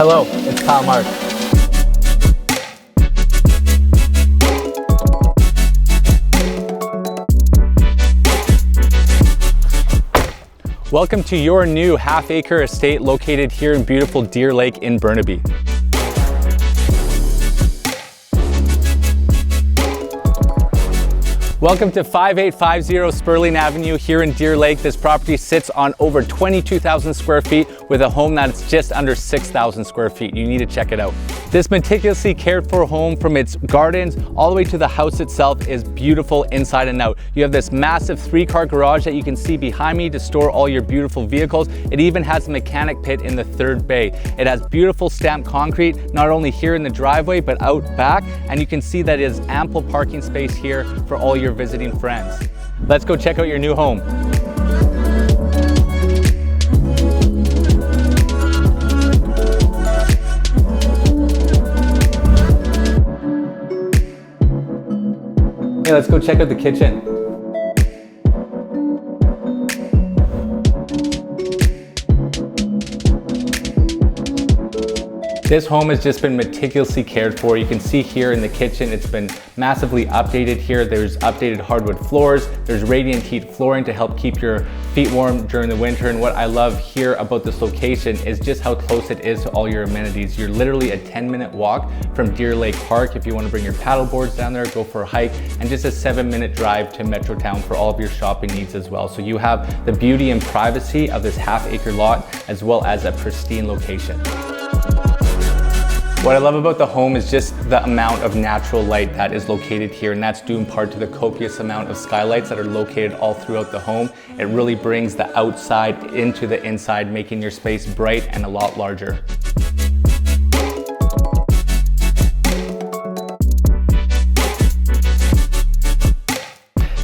Hello, it's Kyle Mark. Welcome to your new half-acre estate located here in beautiful Deer Lake in Burnaby. Welcome to 5850 Sperling Avenue here in Deer Lake. This property sits on over 22,000 square feet with a home that's just under 6,000 square feet. You need to check it out. This meticulously cared for home, from its gardens all the way to the house itself, is beautiful inside and out. You have this massive 3-car garage that you can see behind me to store all your beautiful vehicles. It even has a mechanic pit in the 3rd bay. It has beautiful stamped concrete, not only here in the driveway, but out back. And you can see that it is ample parking space here for all your visiting friends. Let's go check out your new home. Hey, let's go check out the kitchen. This home has just been meticulously cared for. You can see here in the kitchen, it's been massively updated here. There's updated hardwood floors. There's radiant heat flooring to help keep your feet warm during the winter. And what I love here about this location is just how close it is to all your amenities. You're literally a 10-minute walk from Deer Lake Park if you want to bring your paddle boards down there, go for a hike, and just a 7-minute drive to Metrotown for all of your shopping needs as well. So you have the beauty and privacy of this half-acre lot, as well as a pristine location. What I love about the home is just the amount of natural light that is located here, and that's due in part to the copious amount of skylights that are located all throughout the home. It really brings the outside into the inside, making your space bright and a lot larger.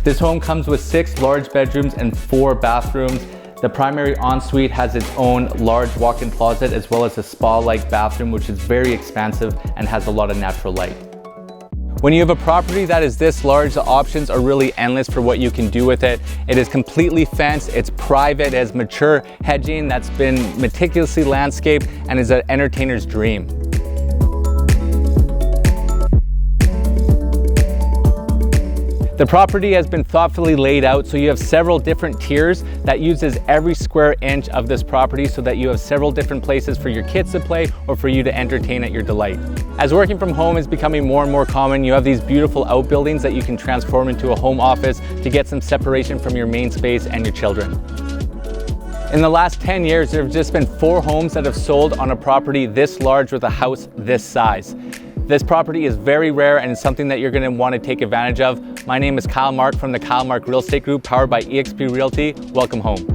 This home comes with 6 large bedrooms and 4 bathrooms. The primary ensuite has its own large walk-in closet, as well as a spa-like bathroom, which is very expansive and has a lot of natural light. When you have a property that is this large, the options are really endless for what you can do with it. It is completely fenced, it's private, it has mature hedging that's been meticulously landscaped, and is an entertainer's dream. The property has been thoughtfully laid out, so you have several different tiers that uses every square inch of this property, so that you have several different places for your kids to play or for you to entertain at your delight. As working from home is becoming more and more common, you have these beautiful outbuildings that you can transform into a home office to get some separation from your main space and your children. In the last 10 years, there have just been 4 homes that have sold on a property this large with a house this size. This property is very rare and is something that you're going to want to take advantage of. My name is Kyle Mark from the Kyle Mark Real Estate Group, powered by eXp Realty. Welcome home.